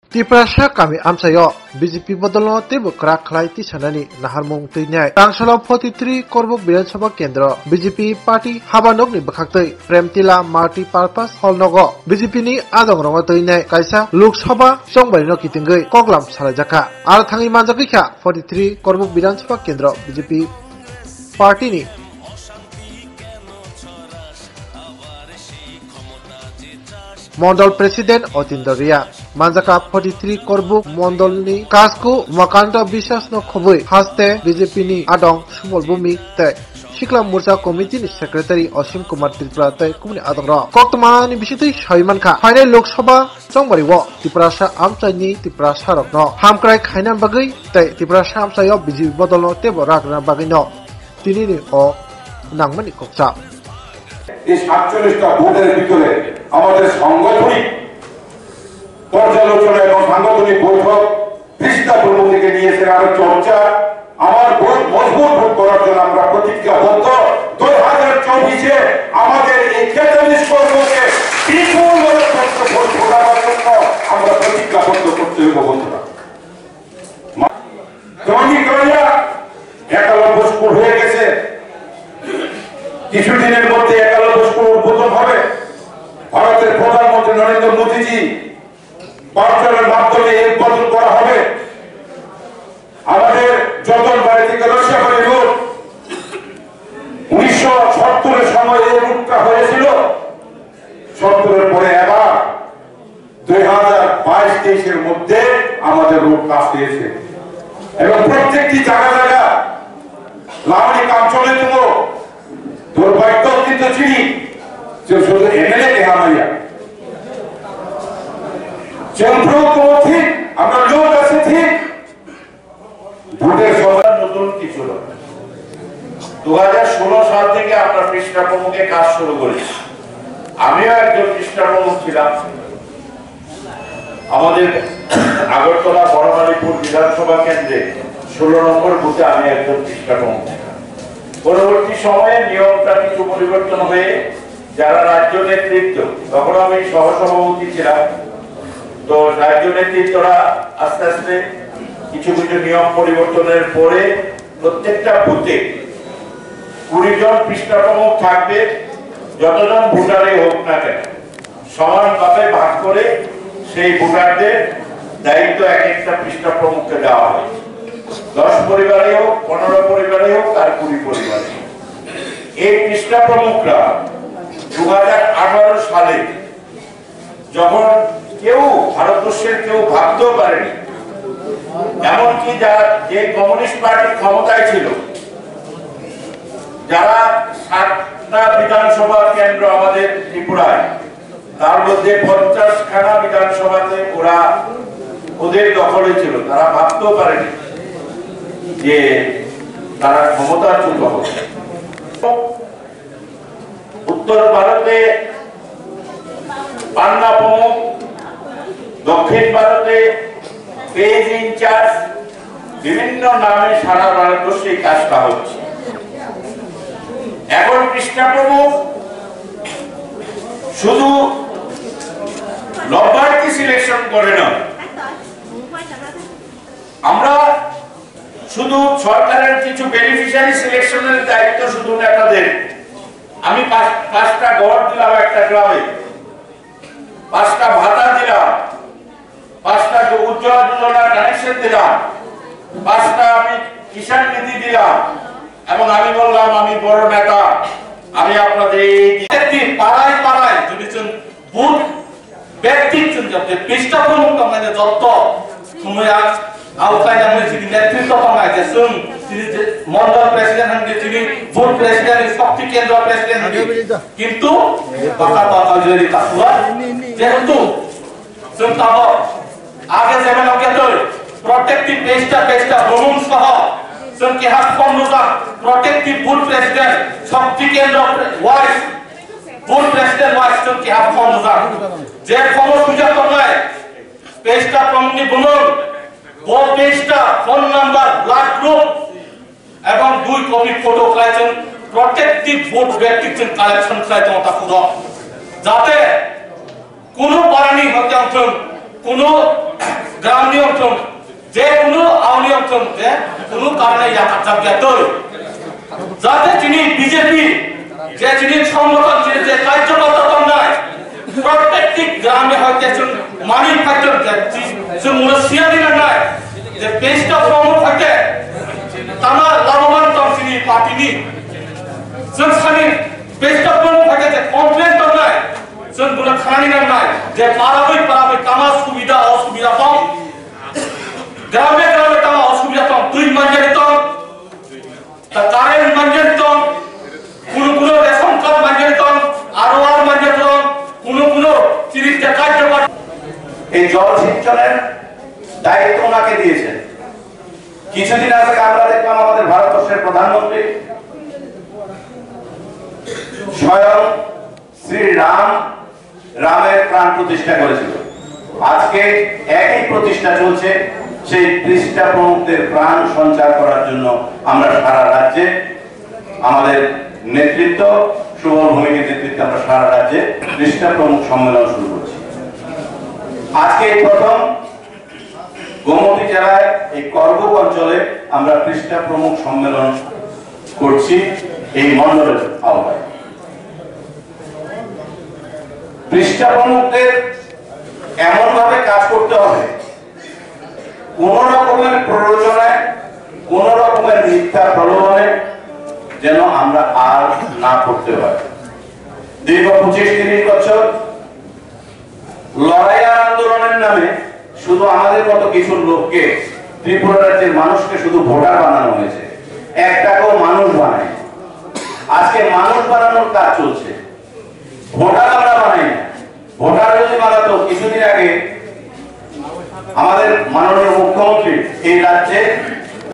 Tiprasa kami amsayo BJP bodolno tebo krak khlai ti sanani naharmung teinai tangsalo 43 korbuk Vidhan Sabha Kendra BJP party habanok ni bakhaktei Premtila multi purpose hall nogo BJP ni adong rongo teinai kaisa Lok Sabha chongbai no kitingei koklam salajaka ar thangi manjaki kha 43 korbuk Vidhan Sabha Kendra BJP party ni Mondol President Otindo Ria Manjaka 43 Korbuk Mondol ni Kasku Makanta Biswas no Khobui Haste BJP ni Adong Sumol Bumi te Shikla Morcha Committee ni Secretary Osim Kumar Tripura te Kumni Adong Ro Koktama ni Bisitei Shaiman Kha Final Lok Sabha Chongbari wo Tiprasa Amchai ni Tiprasa rok no Hamkrai Khainan Bagai te Tiprasa Amchai yo BJP bodol no tebo rakna bagai no Tini ni o Nangmani Kokcha এই ৪৭টা ভোটের ভিতরে আমাদের সাংগঠনিক পর্যালোচনা এবং সাংগঠনিক বৈঠক পৃষ্ঠা প্রমুখকে নিয়েছে আরো চর্চা আমার ভোট মজবুত ভোট করার জন্য আমরা প্রতিজ্ঞাবদ্ধ 2024-এ আমাদের এই ৪৩ কর্মকে বিপুলভাবে ভোট ফোটাবার জন্য আমরা প্রতিজ্ঞাবদ্ধ করতে হবে বন্ধুরা একালব্য স্কুল হয়ে গেছে কিছুদিনের মধ্যে একালব্য স্কুল উদ্বোধন হবে ভারতের প্রধানমন্ত্রী নরেন্দ্র মোদীজি ভার্চুয়ালের মাধ্যমে উদ্বোধন করা হবে আমাদের যতন বাড়ি থেকে রসিয়াবাড়ি রোড 1970-এর সময় এই রুটটা হয়েছিল 70-এর পরে এবার 2022-23-এর মধ্যে আমাদের রুট কাজ পেয়েছে এবং প্রত্যেকটি জায়গা জায়গা লাউনি কাম চলে দেবো দুর্ভাগ্য কিন্তু চিনি যে শুধু এমএলএ কে হামাইয়া জনপ্রভু ঠিক আমরা লোক আছে ঠিক ভোটের সময় নতুন কিছু 2016 সাল থেকে আমরা পৃষ্ঠা প্রমুখে কাজ শুরু করেছি আমিও একজন পৃষ্ঠা প্রমুখ ছিলাম আমাদের আগরতলা বড়মালীপুর বিধানসভা কেন্দ্রে 16 নম্বর বুথে আমি একজন পৃষ্ঠা প্রমুখ পরবর্তী সময়ে নিয়মটা কিছু পরিবর্তন হয়ে যারা রাজ্য নেতৃত্ব তখন আমি সহসভাপতি ছিলাম তো রাজ্য নেতৃত্বরা আস্তে আস্তে কিছু কিছু নিয়ম পরিবর্তনের পরে প্রত্যেকটা বুথে 20 জন পৃষ্ঠা প্রমুখ থাকবে যতজন ভোটারে হোক না কেন সমানভাবে ভাগ করে সেই ভোটারদের দায়িত্ব এক একটা পৃষ্ঠা প্রমুখকে দেওয়া হয় 10 পরিবারে হোক 15 পরিবারে হোক আর 20 পরিবারে এই পৃষ্ঠা প্রমুখরা 2018 সালে যখন কেউ ভারতবর্ষের কেউ ভাবতেও পারেনি এমনকি যে কমিউনিস্ট পার্টি ক্ষমতায় ছিল যারা 7টা বিধানসভা কেন্দ্র আমাদের ত্রিপুরায় তার মধ্যে 50খানা বিধানসভাতে ওরা ওদের দখলে ছিল তারা ভাবতেও পারেনি যে তারা ক্ষমতাচ্যুত হবে উত্তর ভারতে পান্না প্রমুখ দক্ষিণ ভারতে পেজ ইনচার্জ বিভিন্ন নামে সারা ভারতবর্ষে এই কাজটা হচ্ছে এখন পৃষ্ঠা প্রমুখ শুধু লব্বার্থী সিলেকশন করে না আমরা শুধু সরকারের কিছু বেনিফিশিয়ারি সিলেকশনের দায়িত্ব শুধু নেতাদের আমি 5টা ঘর দিলাম একটা গ্রামে 5টা ভাতা দিলাম 5টা উজ্জ্বলা যোজনা কানেকশন দিলাম 5টা আমি কিষাণ নিধি দিলাম এবং আমি বললাম আমি বড় নেতা আমি আপনাদের এই পাড়ায় পাড়ায় যদি বুথ ব্যক্তি পৃষ্ঠা প্রমুখ আমাদের যত সময় আওতায় আমরা যিনি নেতৃত্ব পাওয়া গেছেন তিনি মন্ডল প্রেসিডেন্ট হন তিনি বুথ প্রেসিডেন্ট শক্তি কেন্দ্র প্রেসিডেন্ট কিন্তু কথা কথা যদি তাকুয়া যেহেতু সুনতাব আগে যেমন ওকে তো প্রত্যেকটি পেজটা ভ্রমণ সহ সনকে হাত কমরুতা প্রত্যেকটি বুথ প্রেসিডেন্ট শক্তি কেন্দ্র ওয়াইস বুথ প্রেসিডেন্ট ওয়াইস সনকে হাত কমরুতা যে খবর সুযোগ নয় পেজটা প্রমুখি বলুন ও পেজটা ফোন নাম্বার ব্লাড গ্রুপ এবং 2 কপি ফটো কালেকশন প্রত্যেকটি ভোট ব্যক্তিগত কালেকশন চাইতে ওটা পুরো যাতে কোনো বারানি হতে কোন গ্রাম নিয়ন্ত্রণ যে কোনো অনিয়ন্ত্রণ যে কোনো কারণে যাতে তিনি বিজেপি যে তিনি সংগঠন যে কার্যকর্তা নাই প্রত্যেকটি গ্রামে হয়তো একজন মালিক থাকতেন যে মুরসিয়া দিলেন নাই যে পেজটা প্রমুখ হইতে তারা লাভবান তিনি পার্টিনি जों सानि पेजटा प्रमुख हइते जे कमप्लेन दंनाय जों बुला खानानि नांनाय जे पाराबै तामा सुबिदा असुबिदा दं ग्रामे ग्रामे तामा असुबिदा दं दुई मानजानि दं ता कारेन्ट मानजानि दं कुनो रेशन कार्ड मानजानि दं आरओआर मानजानि दं कुनो 30 টাকা জমা এই জল সিঞ্চনের দায়িত্ব ওনাকে দিয়েছেন কিছুদিন আগে আমরা দেখলাম আমাদের ভারতবর্ষের প্রধানমন্ত্রী স্বয়ং শ্রী রামের প্রাণ প্রতিষ্ঠা করেছিল আজকে একই প্রতিষ্ঠা চলছে সেই পৃষ্ঠা প্রমুখদের প্রাণ সঞ্চার করার জন্য আমরা সারা রাজ্যে আমাদের নেতৃত্ব সুবল ভূমিকের নেতৃত্বে আমরা সারা রাজ্যে পৃষ্ঠা প্রমুখ সম্মেলন শুরু করছি আজকে প্রথম গোমতী জেলায় এই করবুক অঞ্চলে আমরা পৃষ্ঠা প্রমুখ সম্মেলন করছি এই মণ্ডলের আওতায় পৃষ্ঠা প্রমুখদের এমন ভাবে কাজ করতে হবে কোন রকমের প্ররোচনায় কোন রকমের মিথ্যা প্রলোভনে যেন আমরা আর না করতে হয় দীর্ঘ 25-30 বছর লড়াই আন্দোলনের নামে শুধু আমাদের মতো কিছু লোককে ত্রিপুরা রাজ্যের মানুষকে শুধু ভোটার বানানো হয়েছে একটাকেও মানুষ বানায় আজকে মানুষ বানানোর কাজ চলছে ভোটার আমরা বানাই না ভোটার যদি বানাতো কিছুদিন আগে আমাদের মাননীয় মুখ্যমন্ত্রী এই রাজ্যে